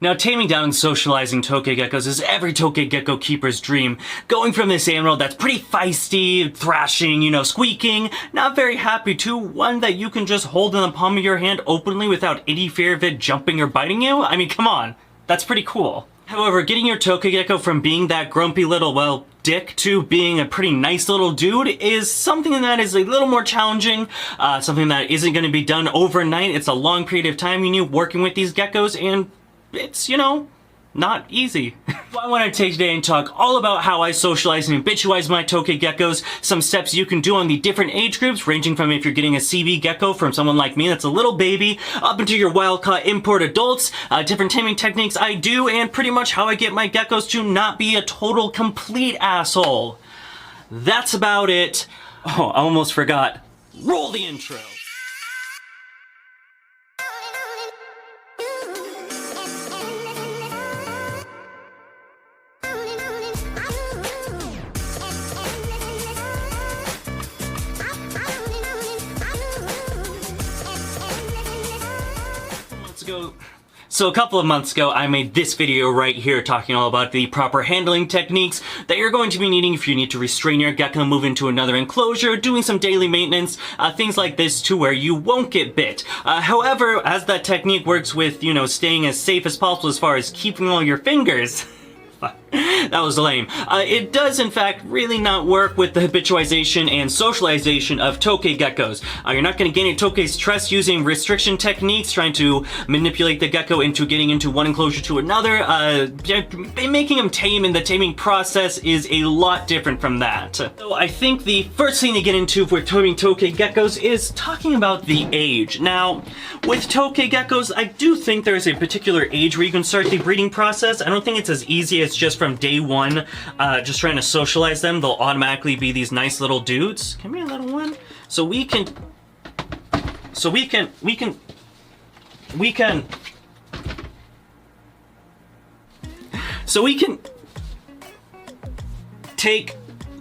Now, taming down and socializing Tokay geckos is every Tokay gecko keeper's dream. Going from this animal that's pretty feisty, thrashing, squeaking, not very happy, to one that you can just hold in the palm of your hand openly without any fear of it jumping or biting you. I mean, come on, that's pretty cool. However, getting your Tokay gecko from being that grumpy little, well, dick to being a pretty nice little dude is something that is a little more challenging, something that isn't going to be done overnight. It's a long period of time you need working with these geckos, and it's, not easy. Well, I want to take today and talk all about how I socialize and habitualize my Tokay geckos, some steps you can do on the different age groups, ranging from if you're getting a CB gecko from someone like me that's a little baby, up into your wild-caught import adults, different taming techniques I do, and pretty much how I get my geckos to not be a total, complete asshole. That's about it. Oh, I almost forgot. Roll the intro. So a couple of months ago, I made this video right here talking all about the proper handling techniques that you're going to be needing if you need to restrain your gecko, move into another enclosure, doing some daily maintenance, things like this to where you won't get bit. However, as that technique works with, staying as safe as possible as far as keeping all your fingers, that was lame. It does, in fact, really not work with the habitualization and socialization of Tokay geckos. You're not going to gain a Tokay's trust using restriction techniques, trying to manipulate the gecko into getting into one enclosure to another. Making him tame in the taming process is a lot different from that. So I think the first thing to get into with taming Tokay geckos is talking about the age. Now, with Tokay geckos, I do think there is a particular age where you can start the breeding process. I don't think it's as easy as just from day one, just trying to socialize them. They'll automatically be these nice little dudes. Come here, little one. So we can take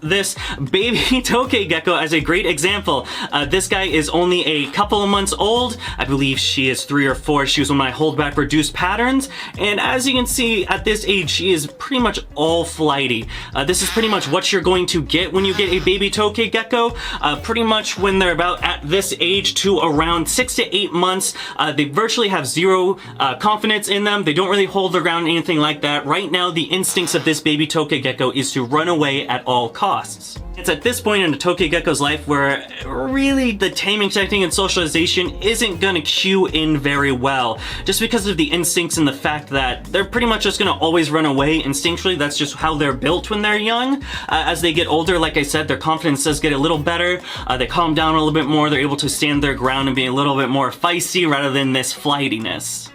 this baby Tokay gecko as a great example. This guy is only a couple of months old. I believe she is 3 or 4. She was one of my holdback reduced patterns. And as you can see, at this age, she is pretty much all flighty. This is pretty much what you're going to get when you get a baby Tokay gecko. Pretty much when they're about at this age to around 6 to 8 months, they virtually have zero confidence in them. They don't really hold their ground, anything like that. Right now, the instincts of this baby Tokay gecko is to run away at all costs. It's at this point in the Tokay gecko's life where really the taming technique and socialization isn't gonna cue in very well, just because of the instincts and the fact that they're pretty much just gonna always run away instinctually. That's just how they're built when they're young. As they get older, like I said, their confidence does get a little better. They calm down a little bit more. They're able to stand their ground and be a little bit more feisty rather than this flightiness.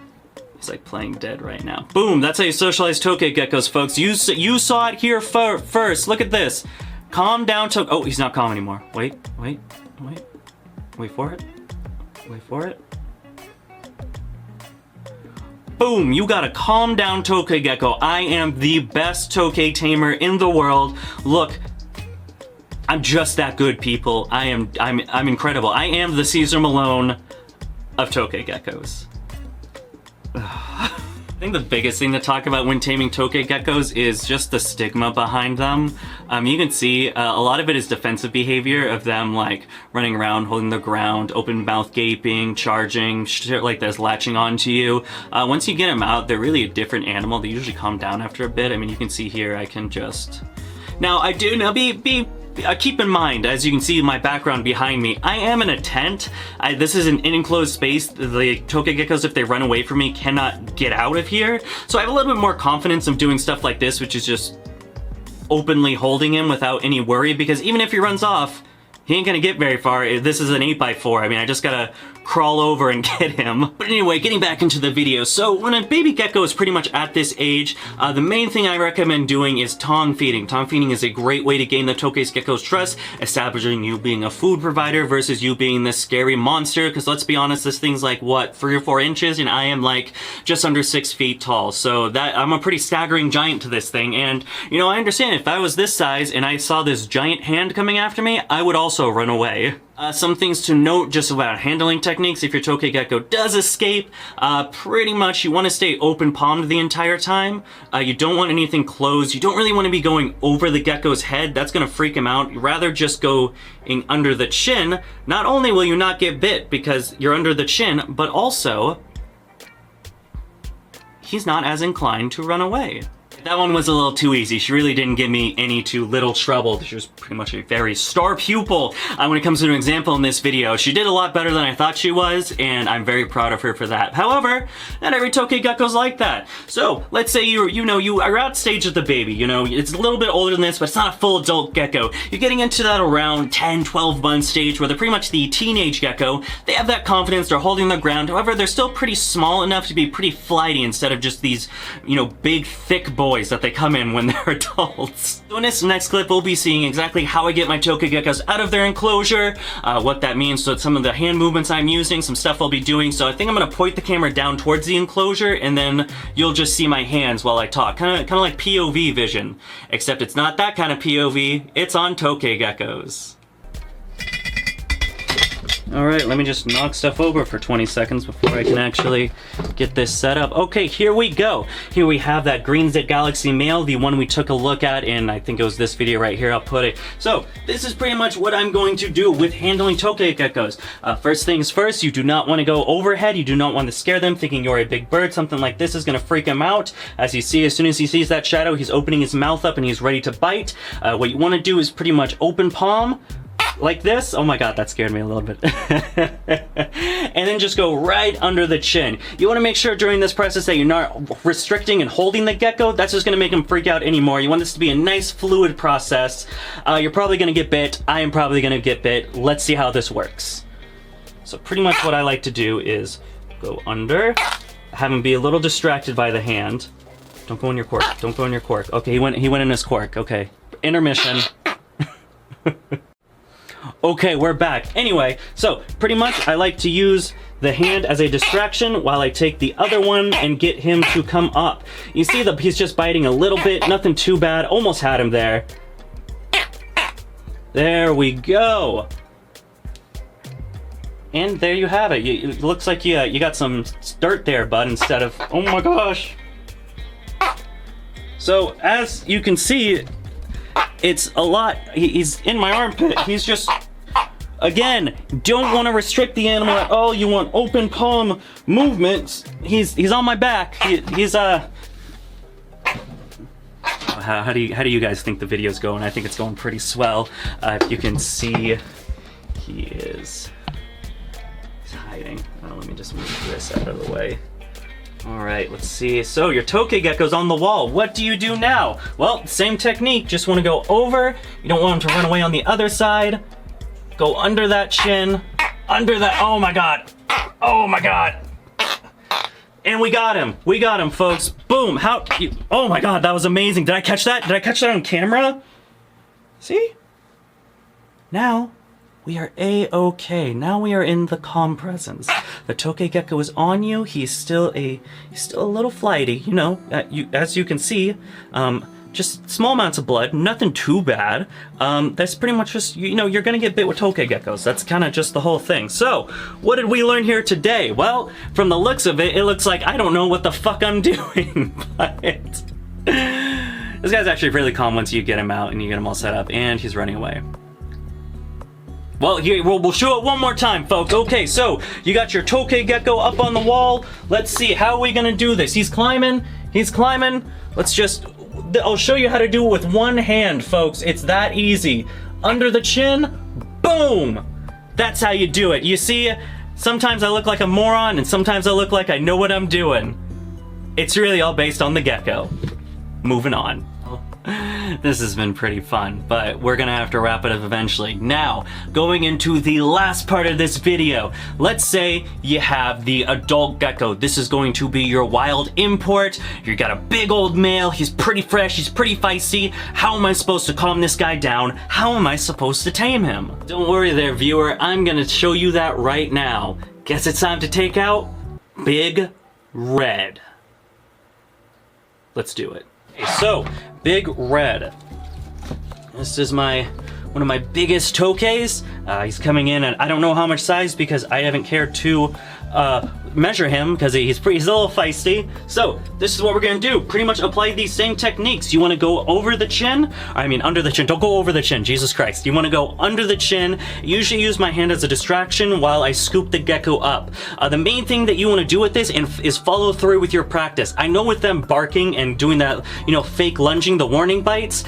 He's like playing dead right now. Boom, that's how you socialize Tokay geckos, folks. You saw it here first. Look at this. Calm down, oh, he's not calm anymore. Wait for it. Wait for it. Boom, you got a calm down Tokay gecko. I am the best Tokay tamer in the world. Look, I'm just that good, people. I'm incredible. I am the Caesar Malone of Tokay geckos. I think the biggest thing to talk about when taming Tokay geckos is just the stigma behind them. You can see a lot of it is defensive behavior of them like running around, holding the ground, open mouth gaping, charging, shit like this, latching onto you. Once you get them out, they're really a different animal. They usually calm down after a bit. I mean, you can see here, I can just... Now, keep in mind, as you can see my background behind me, I am in a tent. This is an enclosed space. The Tokay geckos, if they run away from me, cannot get out of here. So I have a little bit more confidence of doing stuff like this, which is just openly holding him without any worry, because even if he runs off, he ain't gonna get very far. This is an 8x4. I mean, I just gotta crawl over and get him. But anyway, getting back into the video. So when a baby gecko is pretty much at this age, the main thing I recommend doing is tongue feeding. Tongue feeding is a great way to gain the Tokay gecko's trust, establishing you being a food provider versus you being this scary monster. Because let's be honest, this thing's like, what, 3 or 4 inches? And I am like just under 6 feet tall. So I'm a pretty staggering giant to this thing. And, I understand if I was this size and I saw this giant hand coming after me, I would also run away. Some things to note just about handling techniques. If your Tokay Gecko does escape, pretty much you want to stay open palmed the entire time. You don't want anything closed. You don't really want to be going over the gecko's head. That's going to freak him out. You'd rather just go in under the chin. Not only will you not get bit because you're under the chin, but also he's not as inclined to run away. That one was a little too easy. She really didn't give me any too little trouble. She was pretty much a very star pupil when it comes to an example in this video. She did a lot better than I thought she was, and I'm very proud of her for that. However, not every Tokay Gecko's like that. So, let's say you are at stage of the baby, it's a little bit older than this, but it's not a full adult gecko. You're getting into that around 10, 12 month stage where they're pretty much the teenage gecko. They have that confidence, they're holding their ground. However, they're still pretty small enough to be pretty flighty instead of just these, big, thick boys that they come in when they're adults. So in this next clip, we'll be seeing exactly how I get my Tokay Geckos out of their enclosure, what that means, so some of the hand movements I'm using, some stuff I'll be doing. So I think I'm gonna point the camera down towards the enclosure, and then you'll just see my hands while I talk. Kind of like POV vision, except it's not that kind of POV, it's on Tokay Geckos. Alright, let me just knock stuff over for 20 seconds before I can actually get this set up. Okay, here we go. Here we have that Green Zit Galaxy male, the one we took a look at in, I think it was this video right here, I'll put it. So, this is pretty much what I'm going to do with handling Tokay Geckos. First things first, you do not want to go overhead, you do not want to scare them thinking you're a big bird. Something like this is going to freak him out. As you see, as soon as he sees that shadow, he's opening his mouth up and he's ready to bite. What you want to do is pretty much open palm, like this. Oh my god, that scared me a little bit. And then just go right under the chin. You want to make sure during this process that you're not restricting and holding the gecko. That's just going to make him freak out anymore. You want this to be a nice fluid process. You're probably going to get bit. I am probably going to get bit. Let's see how this works. So pretty much what I like to do is go under, have him be a little distracted by the hand. Don't go in your cork. Don't go in your cork. Okay, he went in his cork. Okay. Intermission. Okay, we're back. Anyway, so pretty much I like to use the hand as a distraction while I take the other one and get him to come up. You see that he's just biting a little bit, nothing too bad. Almost had him there. There we go. And there you have it. It looks like you got some dirt there, bud, instead of... Oh my gosh. So, as you can see, it's a lot. He's in my armpit. He's just... Again, don't want to restrict the animal at all. You want open palm movements. He's on my back. He's How do you guys think the video's going? I think it's going pretty swell. If you can see, he's hiding. Oh, let me just move this out of the way. All right, let's see. So your Tokay Gecko's on the wall. What do you do now? Well, same technique. Just want to go over. You don't want him to run away on the other side. Go under that chin, under that, oh my god, oh my god. And we got him, folks. Boom, oh my god, that was amazing. Did I catch that? Did I catch that on camera? See? Now, we are A-okay. Now we are in the calm presence. The Tokay Gecko is on you. He's still a little flighty, as you can see. Just small amounts of blood, nothing too bad. That's pretty much just, you're gonna get bit with Tokay Geckos. That's kind of just the whole thing. So, what did we learn here today? Well, from the looks of it, it looks like I don't know what the fuck I'm doing, but this guy's actually really calm once you get him out and you get him all set up, and he's running away. Well, here, we'll show it one more time, folks. Okay, so, you got your Tokay Gecko up on the wall. Let's see, how are we gonna do this? He's climbing. Let's just... I'll show you how to do it with one hand, folks. It's that easy. Under the chin, boom! That's how you do it. You see, sometimes I look like a moron, and sometimes I look like I know what I'm doing. It's really all based on the gecko. Moving on. This has been pretty fun, but we're gonna have to wrap it up eventually. Now, going into the last part of this video, let's say you have the adult gecko. This is going to be your wild import. You got a big old male, he's pretty fresh, he's pretty feisty. How am I supposed to calm this guy down? How am I supposed to tame him? Don't worry there, viewer, I'm gonna show you that right now. Guess it's time to take out Big Red. Let's do it. So, Big Red. This is my one of my biggest tokays. He's coming in at I don't know how much size because I haven't cared to measure him because he's a little feisty. So this is what we're gonna do. Pretty much apply these same techniques. You want to go over the chin. I mean under the chin. Don't go over the chin. Jesus Christ. You want to go under the chin. Usually use my hand as a distraction while I scoop the gecko up. The main thing that you want to do with this is follow through with your practice. I know with them barking and doing that, you know, fake lunging, the warning bites,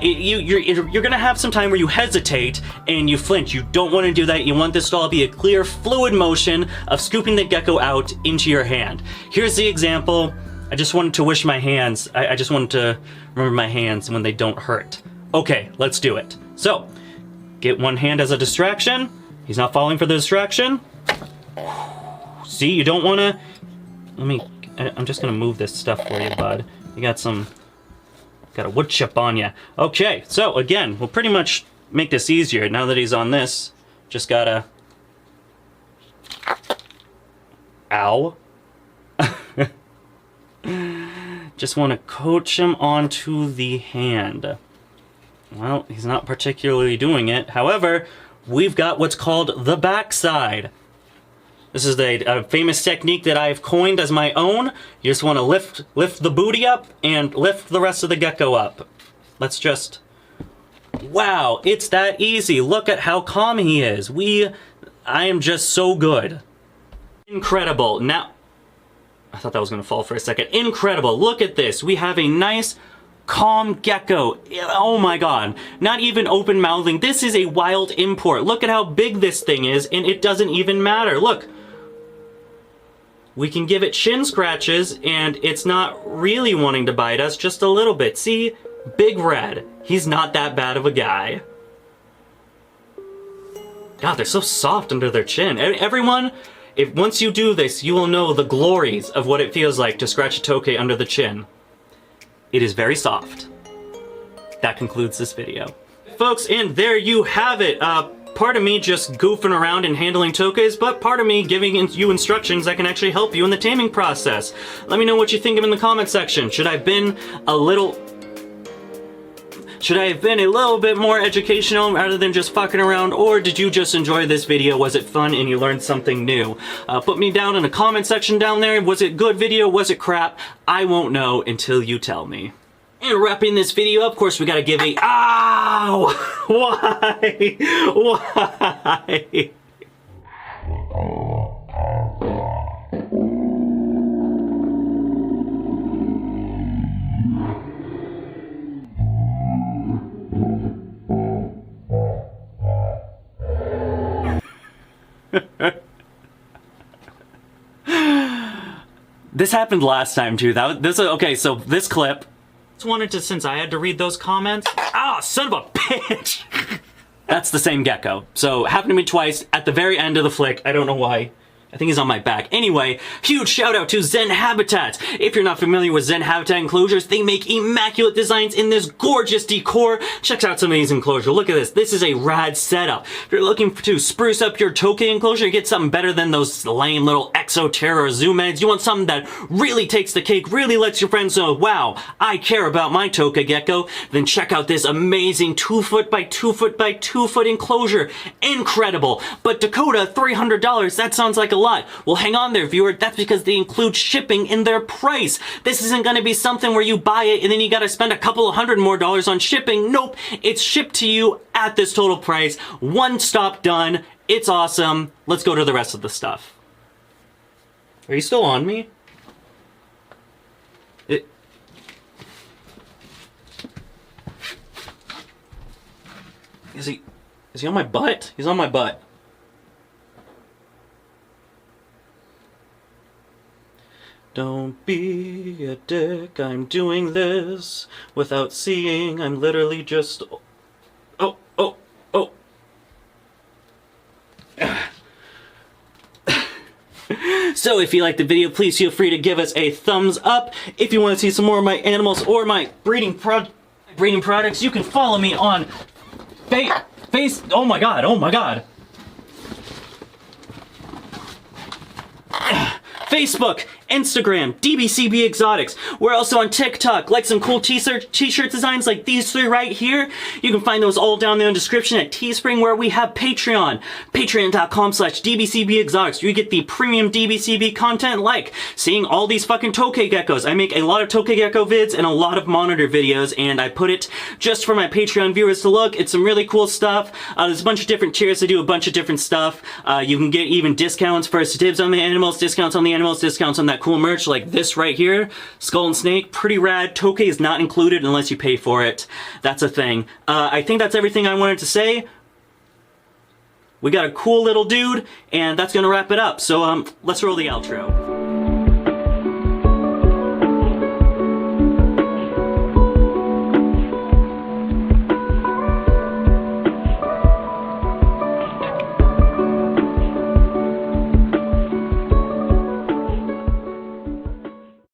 you're gonna have some time where you hesitate and you flinch. You don't want to do that. You want this to all be a clear, fluid motion of scooping the gecko out into your hand. Here's the example. I just wanted to wish my hands. I just wanted to remember my hands when they don't hurt. Okay, let's do it. So, get one hand as a distraction. He's not falling for the distraction. See, you don't want to... I'm just going to move this stuff for you, bud. You got a wood chip on you. Okay, so again, we'll pretty much make this easier. Now that he's on this, just gotta... Ow. Just want to coach him onto the hand. Well, he's not particularly doing it. However, we've got what's called the backside. This is a famous technique that I've coined as my own. You just want to lift the booty up and lift the rest of the gecko up. Let's just... Wow, it's that easy. Look at how calm he is. I am just so good. Incredible. Now, I thought that was going to fall for a second. Incredible. Look at this. We have a nice, calm gecko. Oh my god. Not even open mouthing. This is a wild import. Look at how big this thing is, and it doesn't even matter. Look. We can give it chin scratches, and it's not really wanting to bite us, just a little bit. See? Big red. He's not that bad of a guy. God, they're so soft under their chin. Everyone... Once you do this, you will know the glories of what it feels like to scratch a tokay under the chin. It is very soft. That concludes this video. Folks, and there you have it. Part of me just goofing around and handling tokays, but part of me giving you instructions that can actually help you in the taming process. Let me know what you think of in the comment section. Should I have been a little bit more educational rather than just fucking around, or did you just enjoy this video? Was it fun and you learned something new? Put me down in the comment section down there. Was it good video? Was it crap? I won't know until you tell me. And wrapping this video up, of course, we gotta give a... Ow! Why? Why? This happened last time too. Okay, so this clip. Just wanted to, since I had to read those comments. Ah, son of a bitch! That's the same gecko. So happened to me twice at the very end of the flick. I don't know why. I think he's on my back. Anyway, huge shout out to Zen Habitats. If you're not familiar with Zen Habitat enclosures, they make immaculate designs in this gorgeous decor. Check out some of these enclosures. Look at this. This is a rad setup. If you're looking to spruce up your tokay enclosure, get something better than those lame little Exoterra or Zoom eggs. You want something that really takes the cake, really lets your friends know, wow, I care about my tokay gecko. Then check out this amazing 2-foot by 2-foot by 2-foot enclosure. Incredible. But Dakota, $300. That sounds like a lot. Well, hang on there, viewer. That's because they include shipping in their price. This isn't going to be something where you buy it and then you got to spend a couple of $100 more on shipping. Nope. It's shipped to you at this total price. One stop done. It's awesome. Let's go to the rest of the stuff. Are you still on me? Is he on my butt? He's on my butt. Don't be a dick, I'm doing this without seeing, I'm literally just... Oh. So if you liked the video, please feel free to give us a thumbs up. If you want to see some more of my animals or my breeding products, you can follow me on oh my god. Facebook Instagram, DBCB Exotics. We're also on TikTok. Like some cool t-shirt designs like these three right here. You can find those all down there in the description at Teespring, where we have Patreon. Patreon.com/DBCB Exotics. You get the premium DBCB content, like seeing all these fucking Tokay Geckos. I make a lot of Tokay Gecko vids and a lot of monitor videos, and I put it just for my Patreon viewers to look. It's some really cool stuff. There's a bunch of different tiers to do a bunch of different stuff. You can get even discounts, first dibs on the animals, discounts on the animals, discounts on that cool merch like this right here. Skull and Snake, pretty rad. Tokay is not included unless you pay for it. That's a thing. I think that's everything I wanted to say. We got a cool little dude, and that's gonna wrap it up. So let's roll the outro.